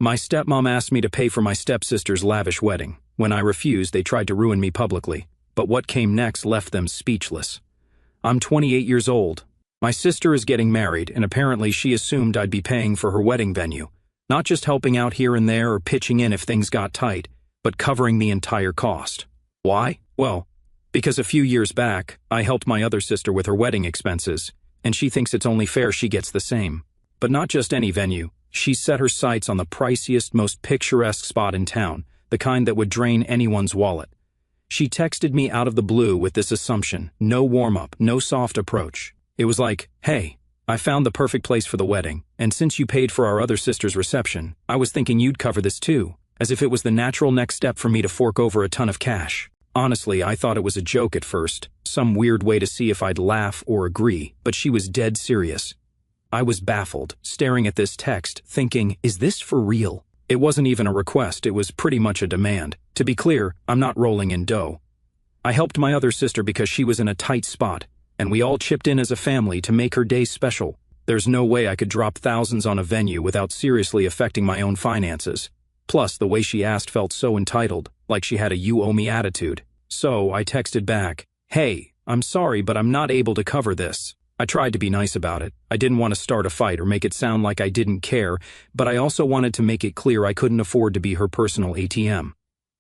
My stepmom asked me to pay for my stepsister's lavish wedding. When I refused, they tried to ruin me publicly. But what came next left them speechless. I'm 28 years old. My sister is getting married, and apparently she assumed I'd be paying for her wedding venue. Not just helping out here and there or pitching in if things got tight, but covering the entire cost. Why? Well, because a few years back, I helped my other sister with her wedding expenses, and she thinks it's only fair she gets the same. But not just any venue. She set her sights on the priciest, most picturesque spot in town, the kind that would drain anyone's wallet. She texted me out of the blue with this assumption, no warm-up, no soft approach. It was like, hey, I found the perfect place for the wedding, and since you paid for our other sister's reception, I was thinking you'd cover this too, as if it was the natural next step for me to fork over a ton of cash. Honestly, I thought it was a joke at first, some weird way to see if I'd laugh or agree, but she was dead serious. I was baffled, staring at this text, thinking, is this for real? It wasn't even a request, it was pretty much a demand. To be clear, I'm not rolling in dough. I helped my other sister because she was in a tight spot, and we all chipped in as a family to make her day special. There's no way I could drop thousands on a venue without seriously affecting my own finances. Plus, the way she asked felt so entitled, like she had a you owe me attitude. So I texted back, hey, I'm sorry, but I'm not able to cover this. I tried to be nice about it. I didn't want to start a fight or make it sound like I didn't care, but I also wanted to make it clear I couldn't afford to be her personal ATM.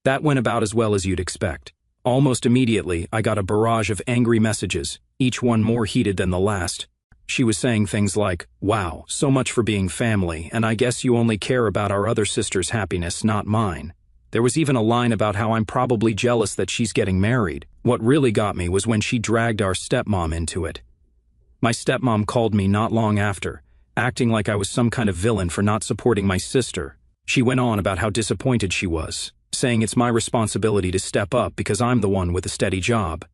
That went about as well as you'd expect. Almost immediately, I got a barrage of angry messages, each one more heated than the last. She was saying things like, wow, so much for being family, and I guess you only care about our other sister's happiness, not mine. There was even a line about how I'm probably jealous that she's getting married. What really got me was when she dragged our stepmom into it. My stepmom called me not long after, acting like I was some kind of villain for not supporting my sister. She went on about how disappointed she was, saying it's my responsibility to step up because I'm the one with a steady job.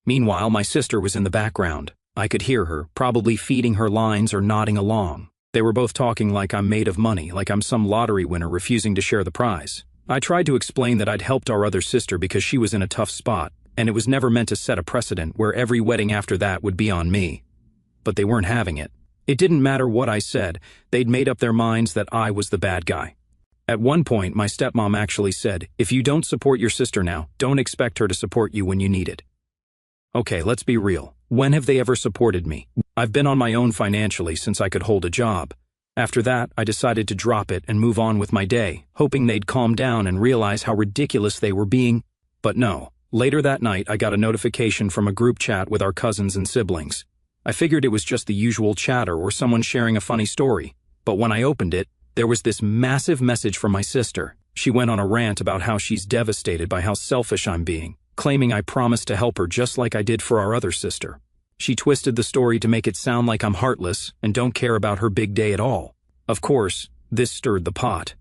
Meanwhile, my sister was in the background. I could hear her, probably feeding her lines or nodding along. They were both talking like I'm made of money, like I'm some lottery winner refusing to share the prize. I tried to explain that I'd helped our other sister because she was in a tough spot, and it was never meant to set a precedent where every wedding after that would be on me. But they weren't having it. It didn't matter what I said, they'd made up their minds that I was the bad guy. At one point, my stepmom actually said, if you don't support your sister now, don't expect her to support you when you need it. Okay, let's be real. When have they ever supported me? I've been on my own financially since I could hold a job. After that, I decided to drop it and move on with my day, hoping they'd calm down and realize how ridiculous they were being. But no. Later that night, I got a notification from a group chat with our cousins and siblings. I figured it was just the usual chatter or someone sharing a funny story, but when I opened it, there was this massive message from my sister. She went on a rant about how she's devastated by how selfish I'm being, claiming I promised to help her just like I did for our other sister. She twisted the story to make it sound like I'm heartless and don't care about her big day at all. Of course, this stirred the pot.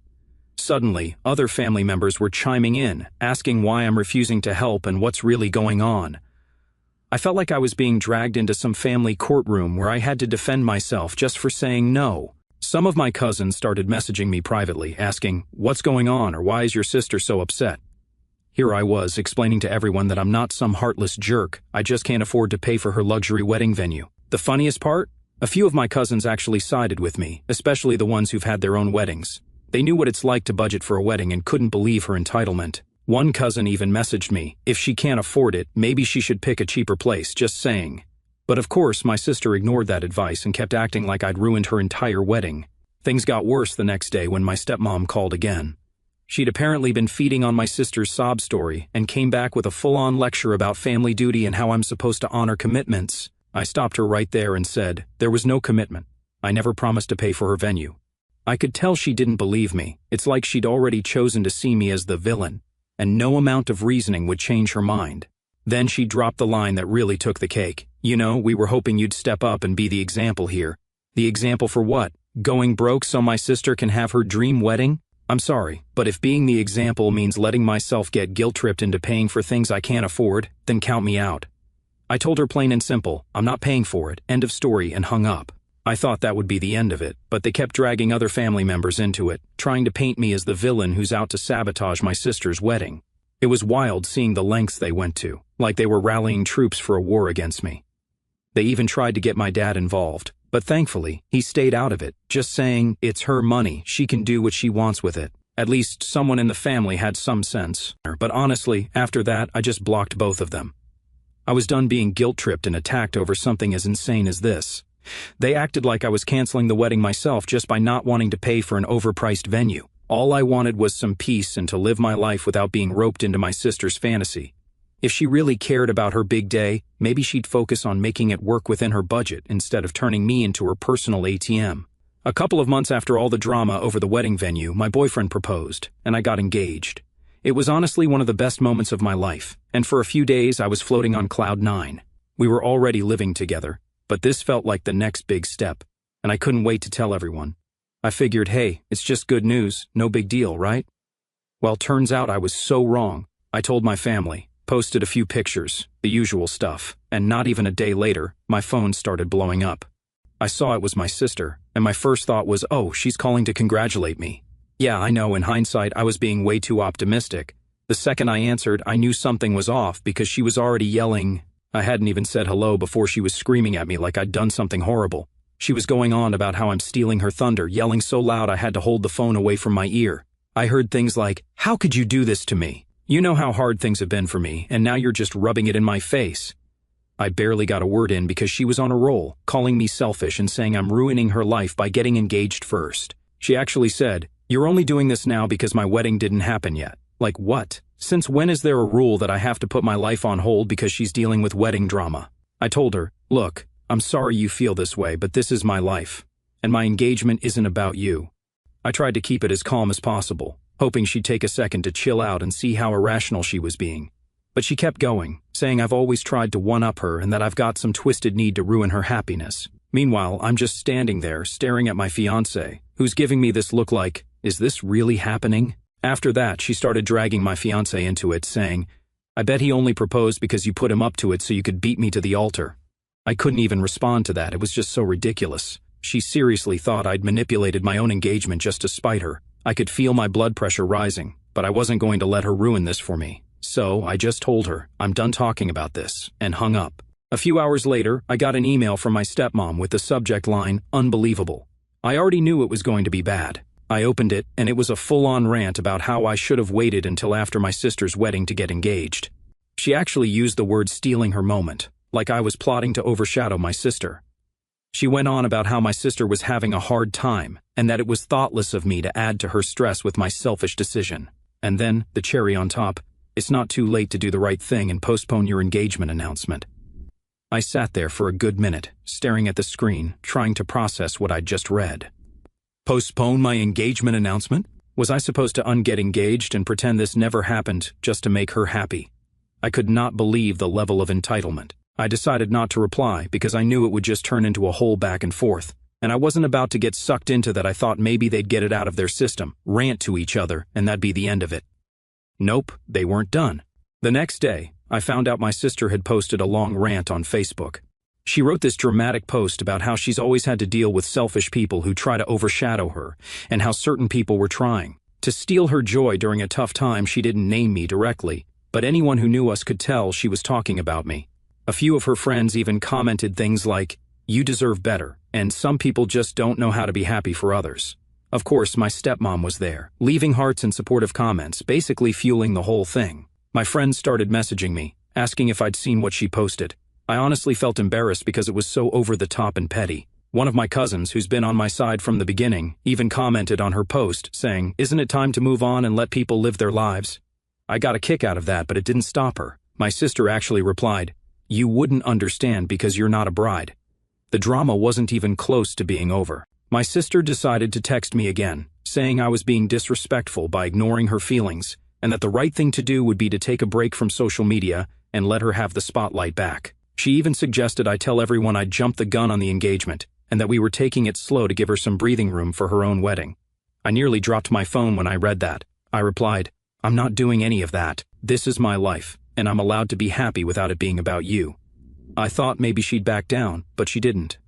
Suddenly, other family members were chiming in, asking why I'm refusing to help and what's really going on. I felt like I was being dragged into some family courtroom where I had to defend myself just for saying no. Some of my cousins started messaging me privately, asking, what's going on or why is your sister so upset? Here I was, explaining to everyone that I'm not some heartless jerk, I just can't afford to pay for her luxury wedding venue. The funniest part? A few of my cousins actually sided with me, especially the ones who've had their own weddings. They knew what it's like to budget for a wedding and couldn't believe her entitlement. One cousin even messaged me, if she can't afford it, maybe she should pick a cheaper place, just saying. But of course, my sister ignored that advice and kept acting like I'd ruined her entire wedding. Things got worse the next day when my stepmom called again. She'd apparently been feeding on my sister's sob story and came back with a full-on lecture about family duty and how I'm supposed to honor commitments. I stopped her right there and said, there was no commitment. I never promised to pay for her venue. I could tell she didn't believe me. It's like she'd already chosen to see me as the villain, and no amount of reasoning would change her mind. Then she dropped the line that really took the cake. You know, we were hoping you'd step up and be the example here. The example for what? Going broke so my sister can have her dream wedding? I'm sorry, but if being the example means letting myself get guilt-tripped into paying for things I can't afford, then count me out. I told her plain and simple, I'm not paying for it, end of story, and hung up. I thought that would be the end of it, but they kept dragging other family members into it, trying to paint me as the villain who's out to sabotage my sister's wedding. It was wild seeing the lengths they went to, like they were rallying troops for a war against me. They even tried to get my dad involved, but thankfully, he stayed out of it, just saying, it's her money, she can do what she wants with it. At least someone in the family had some sense. But honestly, after that, I just blocked both of them. I was done being guilt-tripped and attacked over something as insane as this. They acted like I was canceling the wedding myself just by not wanting to pay for an overpriced venue. All I wanted was some peace and to live my life without being roped into my sister's fantasy. If she really cared about her big day, maybe she'd focus on making it work within her budget instead of turning me into her personal ATM. A couple of months after all the drama over the wedding venue, my boyfriend proposed, and I got engaged. It was honestly one of the best moments of my life, and for a few days I was floating on cloud 9. We were already living together, but this felt like the next big step, and I couldn't wait to tell everyone. I figured, hey, it's just good news, no big deal, right? Well, turns out I was so wrong. I told my family, posted a few pictures, the usual stuff, and not even a day later, my phone started blowing up. I saw it was my sister, and my first thought was, oh, she's calling to congratulate me. Yeah, I know, in hindsight, I was being way too optimistic. The second I answered, I knew something was off because she was already yelling. I hadn't even said hello before she was screaming at me like I'd done something horrible. She was going on about how I'm stealing her thunder, yelling so loud I had to hold the phone away from my ear. I heard things like, how could you do this to me? You know how hard things have been for me, and now you're just rubbing it in my face. I barely got a word in because she was on a roll, calling me selfish and saying I'm ruining her life by getting engaged first. She actually said, you're only doing this now because my wedding didn't happen yet. Like what? Since when is there a rule that I have to put my life on hold because she's dealing with wedding drama? I told her, look, I'm sorry you feel this way, but this is my life, and my engagement isn't about you. I tried to keep it as calm as possible, hoping she'd take a second to chill out and see how irrational she was being. But she kept going, saying I've always tried to one-up her and that I've got some twisted need to ruin her happiness. Meanwhile, I'm just standing there staring at my fiancé, who's giving me this look like, is this really happening? After that, she started dragging my fiancé into it, saying, I bet he only proposed because you put him up to it so you could beat me to the altar. I couldn't even respond to that, it was just so ridiculous. She seriously thought I'd manipulated my own engagement just to spite her. I could feel my blood pressure rising, but I wasn't going to let her ruin this for me. So I just told her, I'm done talking about this, and hung up. A few hours later, I got an email from my stepmom with the subject line, unbelievable. I already knew it was going to be bad. I opened it, and it was a full-on rant about how I should have waited until after my sister's wedding to get engaged. She actually used the word stealing her moment, like I was plotting to overshadow my sister. She went on about how my sister was having a hard time, and that it was thoughtless of me to add to her stress with my selfish decision. And then, the cherry on top, it's not too late to do the right thing and postpone your engagement announcement. I sat there for a good minute, staring at the screen, trying to process what I'd just read. Postpone my engagement announcement? Was I supposed to unget engaged and pretend this never happened just to make her happy? I could not believe the level of entitlement. I decided not to reply because I knew it would just turn into a whole back and forth, and I wasn't about to get sucked into that. I thought maybe they'd get it out of their system, rant to each other, and that'd be the end of it. Nope, they weren't done. The next day, I found out my sister had posted a long rant on Facebook. She wrote this dramatic post about how she's always had to deal with selfish people who try to overshadow her, and how certain people were trying to steal her joy during a tough time. She didn't name me directly, but anyone who knew us could tell she was talking about me. A few of her friends even commented things like, you deserve better, and some people just don't know how to be happy for others. Of course, my stepmom was there, leaving hearts and supportive comments, basically fueling the whole thing. My friends started messaging me, asking if I'd seen what she posted. I honestly felt embarrassed because it was so over the top and petty. One of my cousins, who's been on my side from the beginning, even commented on her post, saying, isn't it time to move on and let people live their lives? I got a kick out of that, but it didn't stop her. My sister actually replied, you wouldn't understand because you're not a bride. The drama wasn't even close to being over. My sister decided to text me again, saying I was being disrespectful by ignoring her feelings, and that the right thing to do would be to take a break from social media and let her have the spotlight back. She even suggested I tell everyone I'd jumped the gun on the engagement, and that we were taking it slow to give her some breathing room for her own wedding. I nearly dropped my phone when I read that. I replied, I'm not doing any of that. This is my life, and I'm allowed to be happy without it being about you. I thought maybe she'd back down, but she didn't.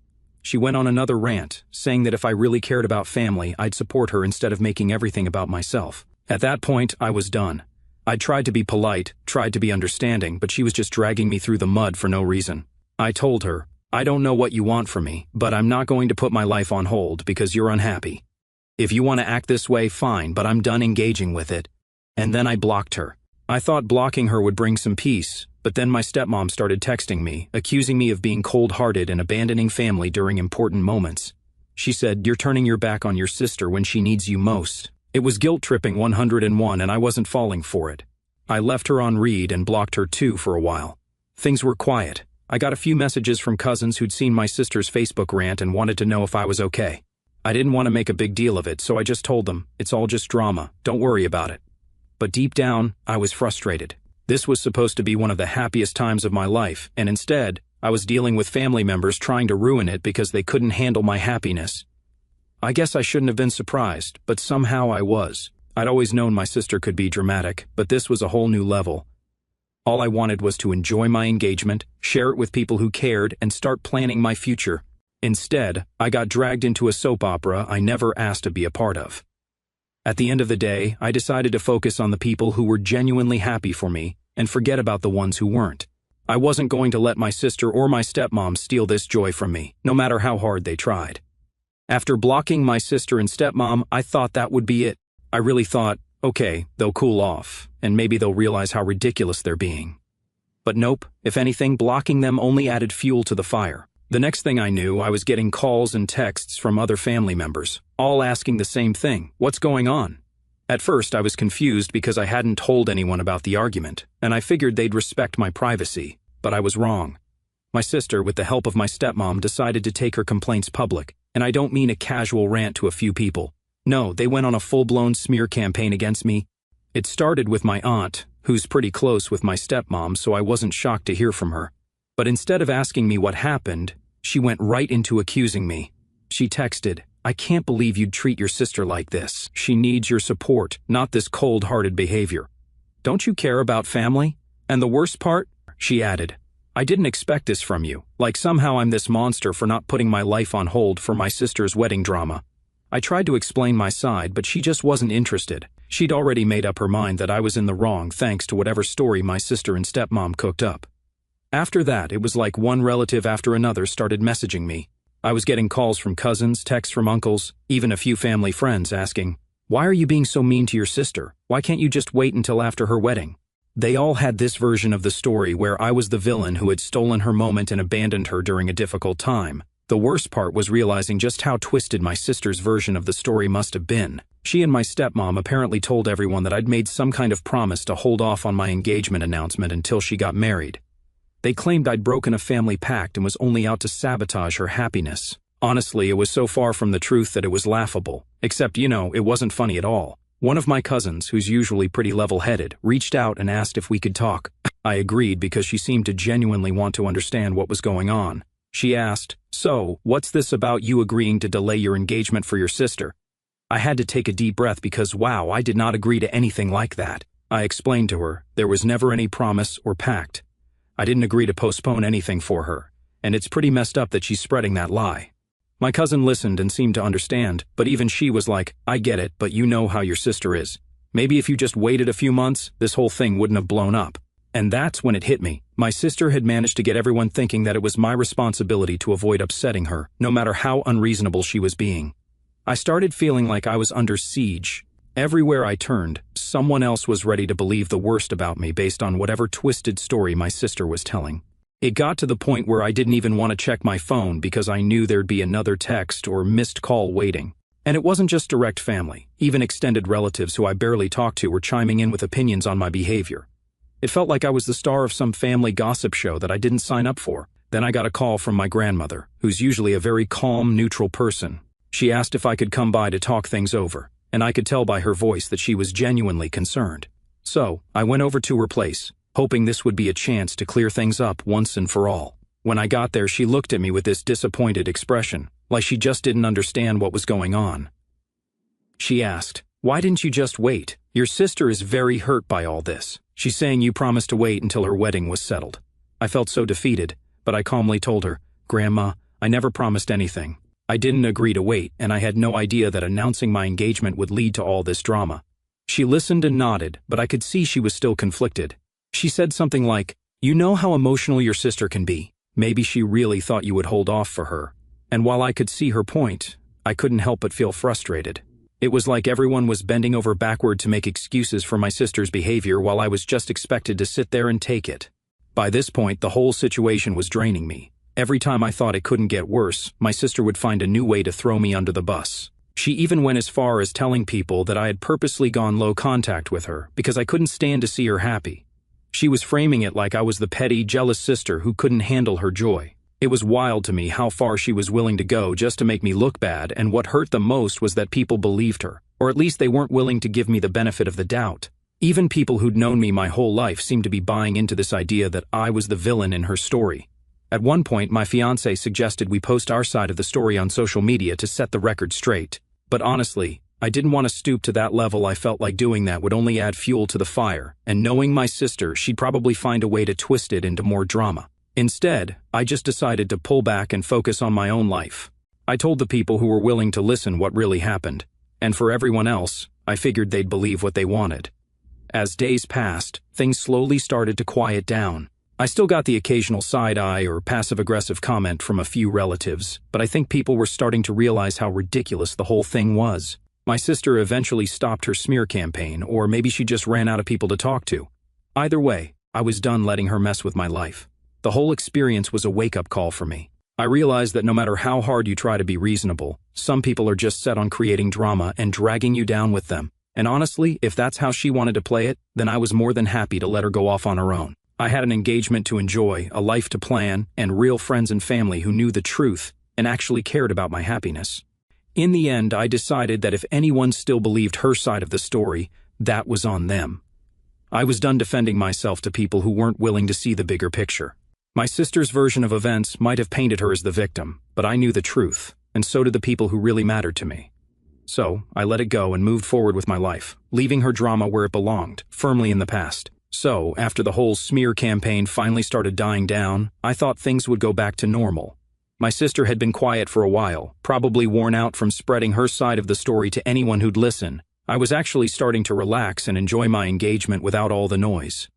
She went on another rant, saying that if I really cared about family, I'd support her instead of making everything about myself. At that point, I was done. I tried to be polite, tried to be understanding, but she was just dragging me through the mud for no reason. I told her, I don't know what you want from me, but I'm not going to put my life on hold because you're unhappy. If you want to act this way, fine, but I'm done engaging with it. And then I blocked her. I thought blocking her would bring some peace, but then my stepmom started texting me, accusing me of being cold-hearted and abandoning family during important moments. She said, "You're turning your back on your sister when she needs you most." It was guilt-tripping 101 and I wasn't falling for it. I left her on read and blocked her too for a while. Things were quiet. I got a few messages from cousins who'd seen my sister's Facebook rant and wanted to know if I was okay. I didn't want to make a big deal of it, so I just told them, "It's all just drama, don't worry about it." But deep down, I was frustrated. This was supposed to be one of the happiest times of my life, and instead, I was dealing with family members trying to ruin it because they couldn't handle my happiness. I guess I shouldn't have been surprised, but somehow I was. I'd always known my sister could be dramatic, but this was a whole new level. All I wanted was to enjoy my engagement, share it with people who cared, and start planning my future. Instead, I got dragged into a soap opera I never asked to be a part of. At the end of the day, I decided to focus on the people who were genuinely happy for me and forget about the ones who weren't. I wasn't going to let my sister or my stepmom steal this joy from me, no matter how hard they tried. After blocking my sister and stepmom, I thought that would be it. I really thought, okay, they'll cool off, and maybe they'll realize how ridiculous they're being. But nope, if anything, blocking them only added fuel to the fire. The next thing I knew, I was getting calls and texts from other family members, all asking the same thing, "What's going on?" At first, I was confused because I hadn't told anyone about the argument, and I figured they'd respect my privacy, but I was wrong. My sister, with the help of my stepmom, decided to take her complaints public, and I don't mean a casual rant to a few people. No, they went on a full-blown smear campaign against me. It started with my aunt, who's pretty close with my stepmom, so I wasn't shocked to hear from her. But instead of asking me what happened, she went right into accusing me. She texted, "I can't believe you'd treat your sister like this. She needs your support, not this cold-hearted behavior. Don't you care about family? And the worst part?" she added, "I didn't expect this from you, like somehow I'm this monster for not putting my life on hold for my sister's wedding drama." I tried to explain my side, but she just wasn't interested. She'd already made up her mind that I was in the wrong thanks to whatever story my sister and stepmom cooked up. After that, it was like one relative after another started messaging me. I was getting calls from cousins, texts from uncles, even a few family friends asking, "Why are you being so mean to your sister? Why can't you just wait until after her wedding?" They all had this version of the story where I was the villain who had stolen her moment and abandoned her during a difficult time. The worst part was realizing just how twisted my sister's version of the story must have been. She and my stepmom apparently told everyone that I'd made some kind of promise to hold off on my engagement announcement until she got married. They claimed I'd broken a family pact and was only out to sabotage her happiness. Honestly, it was so far from the truth that it was laughable. Except, it wasn't funny at all. One of my cousins, who's usually pretty level-headed, reached out and asked if we could talk. I agreed because she seemed to genuinely want to understand what was going on. She asked, "So, what's this about you agreeing to delay your engagement for your sister?" I had to take a deep breath because, wow, I did not agree to anything like that. I explained to her, there was never any promise or pact. I didn't agree to postpone anything for her, and it's pretty messed up that she's spreading that lie. My cousin listened and seemed to understand, but even she was like, "I get it, but you know how your sister is. Maybe if you just waited a few months, this whole thing wouldn't have blown up." And that's when it hit me. My sister had managed to get everyone thinking that it was my responsibility to avoid upsetting her, no matter how unreasonable she was being. I started feeling like I was under siege. Everywhere I turned, someone else was ready to believe the worst about me based on whatever twisted story my sister was telling. It got to the point where I didn't even want to check my phone because I knew there'd be another text or missed call waiting. And it wasn't just direct family. Even extended relatives who I barely talked to were chiming in with opinions on my behavior. It felt like I was the star of some family gossip show that I didn't sign up for. Then I got a call from my grandmother, who's usually a very calm, neutral person. She asked if I could come by to talk things over, and I could tell by her voice that she was genuinely concerned. So, I went over to her place, hoping this would be a chance to clear things up once and for all. When I got there, she looked at me with this disappointed expression, like she just didn't understand what was going on. She asked, "Why didn't you just wait? Your sister is very hurt by all this. She's saying you promised to wait until her wedding was settled." I felt so defeated, but I calmly told her, "Grandma, I never promised anything. I didn't agree to wait, and I had no idea that announcing my engagement would lead to all this drama." She listened and nodded, but I could see she was still conflicted. She said something like, "You know how emotional your sister can be. Maybe she really thought you would hold off for her. And while I could see her point, I couldn't help but feel frustrated. It was like everyone was bending over backward to make excuses for my sister's behavior while I was just expected to sit there and take it. By this point, the whole situation was draining me. Every time I thought it couldn't get worse, my sister would find a new way to throw me under the bus. She even went as far as telling people that I had purposely gone low contact with her because I couldn't stand to see her happy. She was framing it like I was the petty, jealous sister who couldn't handle her joy. It was wild to me how far she was willing to go just to make me look bad, and what hurt the most was that people believed her, or at least they weren't willing to give me the benefit of the doubt. Even people who'd known me my whole life seemed to be buying into this idea that I was the villain in her story. At one point, my fiancé suggested we post our side of the story on social media to set the record straight. But honestly, I didn't want to stoop to that level. I felt like doing that would only add fuel to the fire, and knowing my sister, she'd probably find a way to twist it into more drama. Instead, I just decided to pull back and focus on my own life. I told the people who were willing to listen what really happened, and for everyone else, I figured they'd believe what they wanted. As days passed, things slowly started to quiet down. I still got the occasional side-eye or passive-aggressive comment from a few relatives, but I think people were starting to realize how ridiculous the whole thing was. My sister eventually stopped her smear campaign, or maybe she just ran out of people to talk to. Either way, I was done letting her mess with my life. The whole experience was a wake-up call for me. I realized that no matter how hard you try to be reasonable, some people are just set on creating drama and dragging you down with them. And honestly, if that's how she wanted to play it, then I was more than happy to let her go off on her own. I had an engagement to enjoy, a life to plan, and real friends and family who knew the truth and actually cared about my happiness. In the end, I decided that if anyone still believed her side of the story, that was on them. I was done defending myself to people who weren't willing to see the bigger picture. My sister's version of events might have painted her as the victim, but I knew the truth, and so did the people who really mattered to me. So, I let it go and moved forward with my life, leaving her drama where it belonged, firmly in the past. So, after the whole smear campaign finally started dying down, I thought things would go back to normal. My sister had been quiet for a while, probably worn out from spreading her side of the story to anyone who'd listen. I was actually starting to relax and enjoy my engagement without all the noise.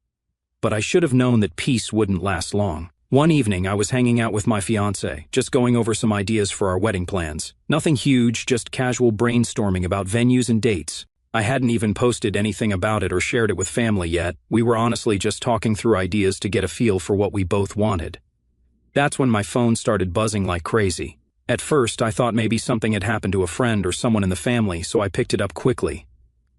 But I should have known that peace wouldn't last long. One evening, I was hanging out with my fiancé, just going over some ideas for our wedding plans. Nothing huge, just casual brainstorming about venues and dates. I hadn't even posted anything about it or shared it with family yet. We were honestly just talking through ideas to get a feel for what we both wanted. That's when my phone started buzzing like crazy. At first, I thought maybe something had happened to a friend or someone in the family, so I picked it up quickly.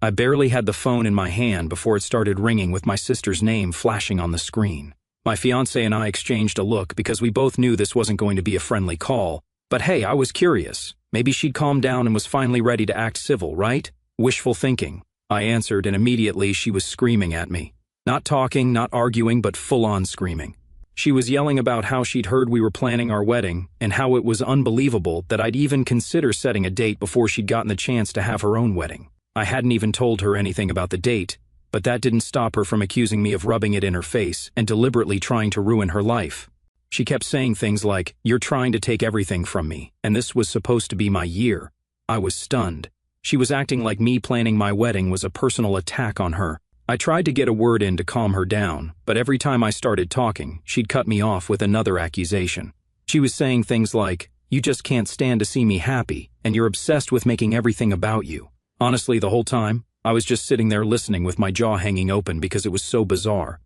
I barely had the phone in my hand before it started ringing with my sister's name flashing on the screen. My fiancé and I exchanged a look because we both knew this wasn't going to be a friendly call. But hey, I was curious. Maybe she'd calmed down and was finally ready to act civil, right? Wishful thinking. I answered, and immediately she was screaming at me. Not talking, not arguing, but full-on screaming. She was yelling about how she'd heard we were planning our wedding, and how it was unbelievable that I'd even consider setting a date before she'd gotten the chance to have her own wedding. I hadn't even told her anything about the date, but that didn't stop her from accusing me of rubbing it in her face and deliberately trying to ruin her life. She kept saying things like, "You're trying to take everything from me, and this was supposed to be my year." I was stunned. She was acting like me planning my wedding was a personal attack on her. I tried to get a word in to calm her down, but every time I started talking, she'd cut me off with another accusation. She was saying things like, "You just can't stand to see me happy, and you're obsessed with making everything about you." Honestly, the whole time, I was just sitting there listening with my jaw hanging open because it was so bizarre.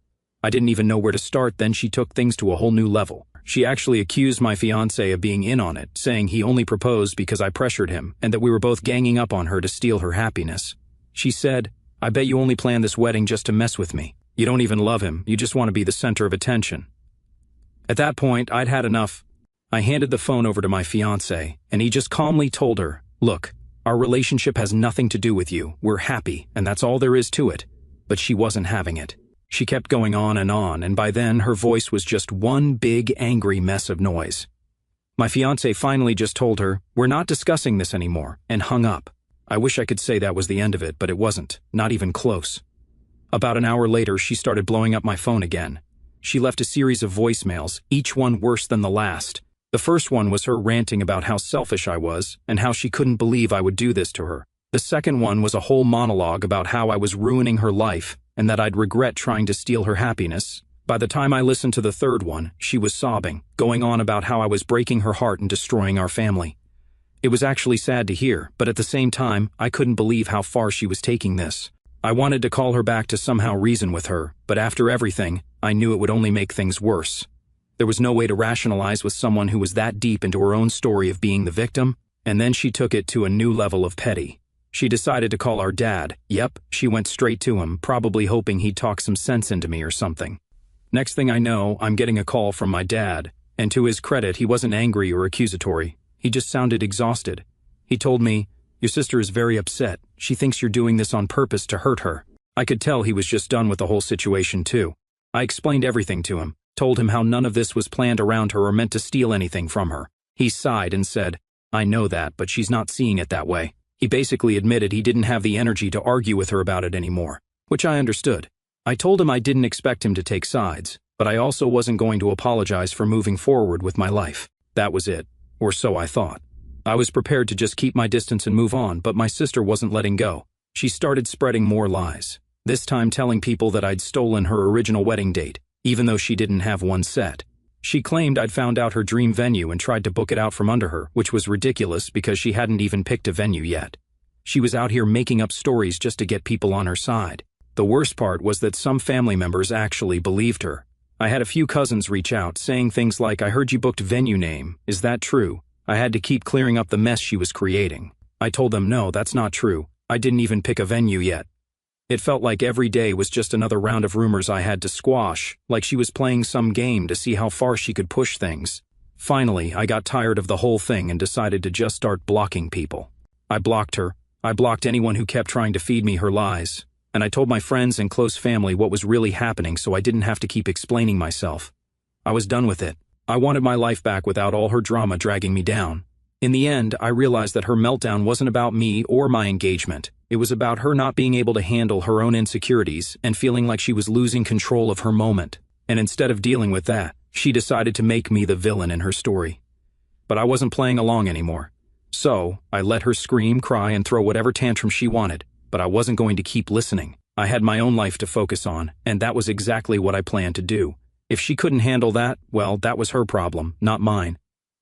I didn't even know where to start. Then she took things to a whole new level. She actually accused my fiancé of being in on it, saying he only proposed because I pressured him and that we were both ganging up on her to steal her happiness. She said, "I bet you only planned this wedding just to mess with me. You don't even love him, you just want to be the center of attention." At that point, I'd had enough. I handed the phone over to my fiancé, and he just calmly told her, "Look, our relationship has nothing to do with you. We're happy, and that's all there is to it." But she wasn't having it. She kept going on, and by then her voice was just one big angry mess of noise. My fiancé finally just told her, "We're not discussing this anymore," and hung up. I wish I could say that was the end of it, but it wasn't, not even close. About an hour later, she started blowing up my phone again. She left a series of voicemails, each one worse than the last. The first one was her ranting about how selfish I was and how she couldn't believe I would do this to her. The second one was a whole monologue about how I was ruining her life and that I'd regret trying to steal her happiness. By the time I listened to the third one, she was sobbing, going on about how I was breaking her heart and destroying our family. It was actually sad to hear, but at the same time, I couldn't believe how far she was taking this. I wanted to call her back to somehow reason with her, but after everything, I knew it would only make things worse. There was no way to rationalize with someone who was that deep into her own story of being the victim, and then she took it to a new level of petty. She decided to call our dad. Yep, she went straight to him, probably hoping he'd talk some sense into me or something. Next thing I know, I'm getting a call from my dad, and to his credit, he wasn't angry or accusatory. He just sounded exhausted. He told me, "Your sister is very upset. She thinks you're doing this on purpose to hurt her." I could tell he was just done with the whole situation too. I explained everything to him, told him how none of this was planned around her or meant to steal anything from her. He sighed and said, "I know that, but she's not seeing it that way." He basically admitted he didn't have the energy to argue with her about it anymore, which I understood. I told him I didn't expect him to take sides, but I also wasn't going to apologize for moving forward with my life. That was it, or so I thought. I was prepared to just keep my distance and move on, but my sister wasn't letting go. She started spreading more lies, this time telling people that I'd stolen her original wedding date, even though she didn't have one set. She claimed I'd found out her dream venue and tried to book it out from under her, which was ridiculous because she hadn't even picked a venue yet. She was out here making up stories just to get people on her side. The worst part was that some family members actually believed her. I had a few cousins reach out, saying things like, "I heard you booked venue name. Is that true?" I had to keep clearing up the mess she was creating. I told them, "No, that's not true. I didn't even pick a venue yet." It felt like every day was just another round of rumors I had to squash, like she was playing some game to see how far she could push things. Finally, I got tired of the whole thing and decided to just start blocking people. I blocked her. I blocked anyone who kept trying to feed me her lies. And I told my friends and close family what was really happening so I didn't have to keep explaining myself. I was done with it. I wanted my life back without all her drama dragging me down. In the end, I realized that her meltdown wasn't about me or my engagement. It was about her not being able to handle her own insecurities and feeling like she was losing control of her moment. And instead of dealing with that, she decided to make me the villain in her story. But I wasn't playing along anymore. So, I let her scream, cry, and throw whatever tantrum she wanted, but I wasn't going to keep listening. I had my own life to focus on, and that was exactly what I planned to do. If she couldn't handle that, well, that was her problem, not mine.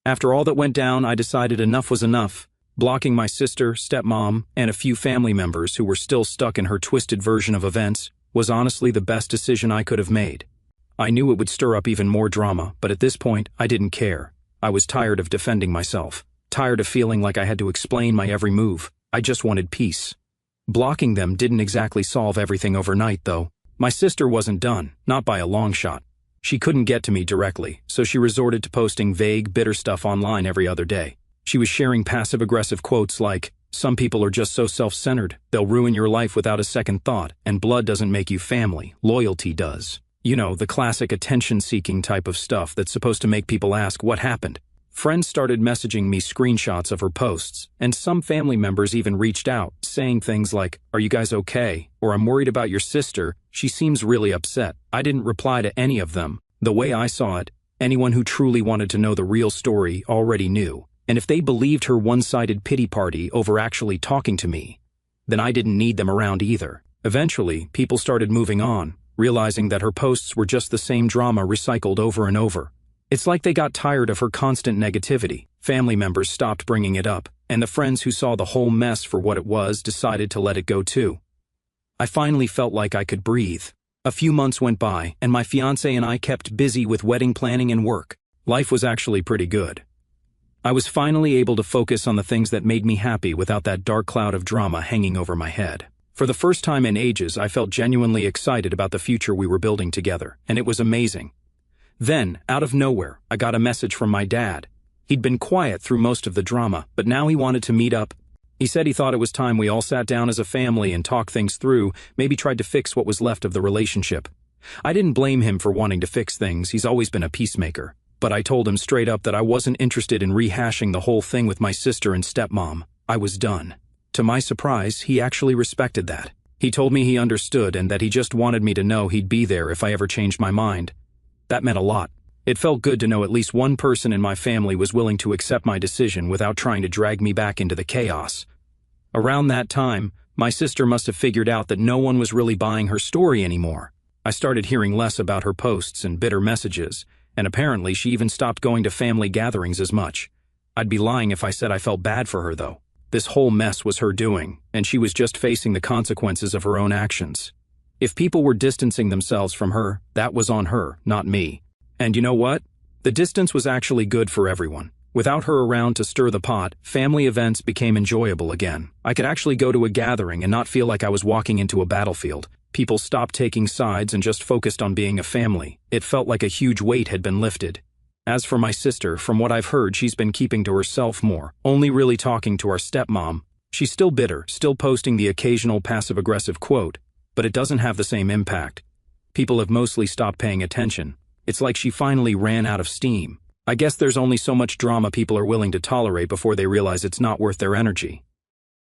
After all that went down, I decided enough was enough. Blocking my sister, stepmom, and a few family members who were still stuck in her twisted version of events was honestly the best decision I could have made. I knew it would stir up even more drama, but at this point, I didn't care. I was tired of defending myself, tired of feeling like I had to explain my every move. I just wanted peace. Blocking them didn't exactly solve everything overnight, though. My sister wasn't done, not by a long shot. She couldn't get to me directly, so she resorted to posting vague, bitter stuff online every other day. She was sharing passive-aggressive quotes like, "Some people are just so self-centered, they'll ruin your life without a second thought, and blood doesn't make you family, loyalty does." You know, the classic attention-seeking type of stuff that's supposed to make people ask what happened. Friends started messaging me screenshots of her posts, and some family members even reached out, saying things like, "Are you guys okay?" or "I'm worried about your sister, she seems really upset." I didn't reply to any of them. The way I saw it, anyone who truly wanted to know the real story already knew. And if they believed her one-sided pity party over actually talking to me, then I didn't need them around either. Eventually, people started moving on, realizing that her posts were just the same drama recycled over and over. It's like they got tired of her constant negativity. Family members stopped bringing it up, and the friends who saw the whole mess for what it was decided to let it go too. I finally felt like I could breathe. A few months went by, and my fiancé and I kept busy with wedding planning and work. Life was actually pretty good. I was finally able to focus on the things that made me happy without that dark cloud of drama hanging over my head. For the first time in ages, I felt genuinely excited about the future we were building together, and it was amazing. Then, out of nowhere, I got a message from my dad. He'd been quiet through most of the drama, but now he wanted to meet up. He said he thought it was time we all sat down as a family and talked things through, maybe tried to fix what was left of the relationship. I didn't blame him for wanting to fix things, he's always been a peacemaker. But I told him straight up that I wasn't interested in rehashing the whole thing with my sister and stepmom. I was done. To my surprise, he actually respected that. He told me he understood and that he just wanted me to know he'd be there if I ever changed my mind. That meant a lot. It felt good to know at least one person in my family was willing to accept my decision without trying to drag me back into the chaos. Around that time, my sister must have figured out that no one was really buying her story anymore. I started hearing less about her posts and bitter messages, and apparently she even stopped going to family gatherings as much. I'd be lying if I said I felt bad for her, though. This whole mess was her doing, and she was just facing the consequences of her own actions. If people were distancing themselves from her, that was on her, not me. And you know what? The distance was actually good for everyone. Without her around to stir the pot, family events became enjoyable again. I could actually go to a gathering and not feel like I was walking into a battlefield. People stopped taking sides and just focused on being a family. It felt like a huge weight had been lifted. As for my sister, from what I've heard, she's been keeping to herself more, only really talking to our stepmom. She's still bitter, still posting the occasional passive-aggressive quote, but it doesn't have the same impact. People have mostly stopped paying attention. It's like she finally ran out of steam. I guess there's only so much drama people are willing to tolerate before they realize it's not worth their energy.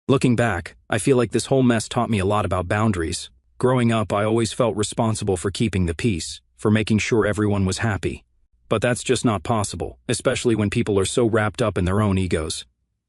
Looking back, I feel like this whole mess taught me a lot about boundaries. Growing up, I always felt responsible for keeping the peace, for making sure everyone was happy. But that's just not possible, especially when people are so wrapped up in their own egos.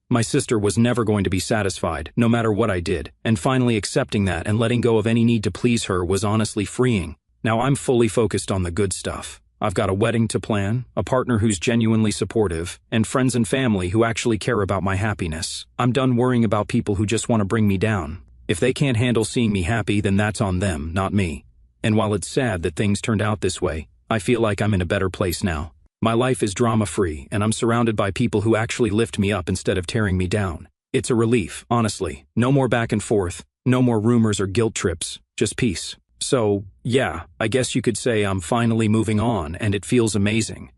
My sister was never going to be satisfied, no matter what I did, and finally accepting that and letting go of any need to please her was honestly freeing. Now I'm fully focused on the good stuff. I've got a wedding to plan, a partner who's genuinely supportive, and friends and family who actually care about my happiness. I'm done worrying about people who just want to bring me down. If they can't handle seeing me happy, then that's on them, not me. And while it's sad that things turned out this way, I feel like I'm in a better place now. My life is drama-free, and I'm surrounded by people who actually lift me up instead of tearing me down. It's a relief, honestly. No more back and forth, no more rumors or guilt trips, just peace. So, yeah, I guess you could say I'm finally moving on, and it feels amazing.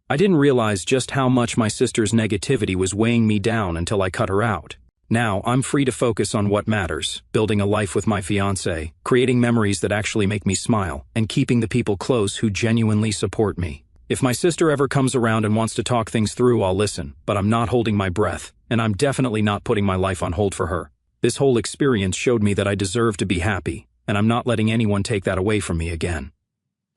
I didn't realize just how much my sister's negativity was weighing me down until I cut her out. Now, I'm free to focus on what matters, building a life with my fiancé, creating memories that actually make me smile, and keeping the people close who genuinely support me. If my sister ever comes around and wants to talk things through, I'll listen, but I'm not holding my breath, and I'm definitely not putting my life on hold for her. This whole experience showed me that I deserve to be happy, and I'm not letting anyone take that away from me again.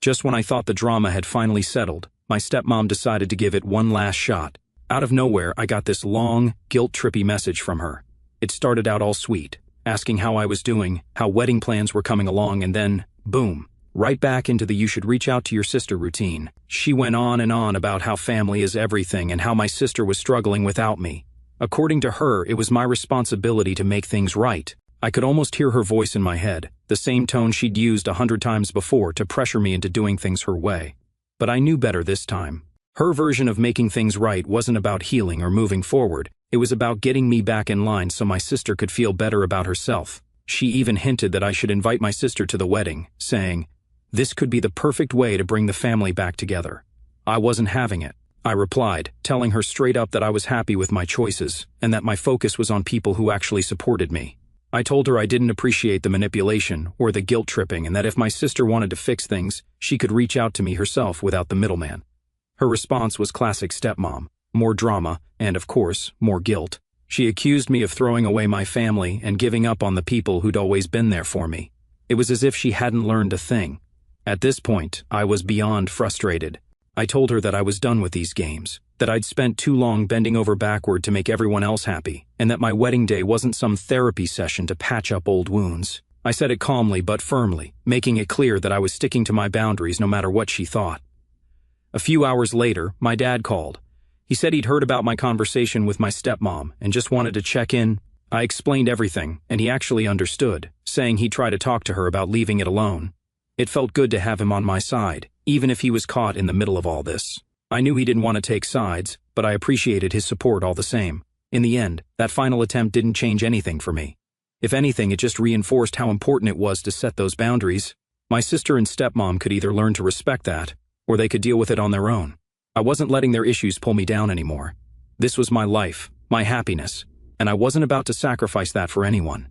Just when I thought the drama had finally settled, my stepmom decided to give it one last shot. Out of nowhere, I got this long, guilt-trippy message from her. It started out all sweet, asking how I was doing, how wedding plans were coming along, and then, boom, right back into the you should reach out to your sister routine. She went on and on about how family is everything and how my sister was struggling without me. According to her, it was my responsibility to make things right. I could almost hear her voice in my head, the same tone she'd used 100 times before to pressure me into doing things her way. But I knew better this time. Her version of making things right wasn't about healing or moving forward. It was about getting me back in line so my sister could feel better about herself. She even hinted that I should invite my sister to the wedding, saying, "This could be the perfect way to bring the family back together." I wasn't having it. I replied, telling her straight up that I was happy with my choices, and that my focus was on people who actually supported me. I told her I didn't appreciate the manipulation or the guilt-tripping, and that if my sister wanted to fix things, she could reach out to me herself without the middleman. Her response was classic stepmom. More drama, and of course, more guilt. She accused me of throwing away my family and giving up on the people who'd always been there for me. It was as if she hadn't learned a thing. At this point, I was beyond frustrated. I told her that I was done with these games, that I'd spent too long bending over backward to make everyone else happy, and that my wedding day wasn't some therapy session to patch up old wounds. I said it calmly but firmly, making it clear that I was sticking to my boundaries no matter what she thought. A few hours later, my dad called. He said he'd heard about my conversation with my stepmom and just wanted to check in. I explained everything, and he actually understood, saying he'd try to talk to her about leaving it alone. It felt good to have him on my side, even if he was caught in the middle of all this. I knew he didn't want to take sides, but I appreciated his support all the same. In the end, that final attempt didn't change anything for me. If anything, it just reinforced how important it was to set those boundaries. My sister and stepmom could either learn to respect that, or they could deal with it on their own. I wasn't letting their issues pull me down anymore. This was my life, my happiness, and I wasn't about to sacrifice that for anyone.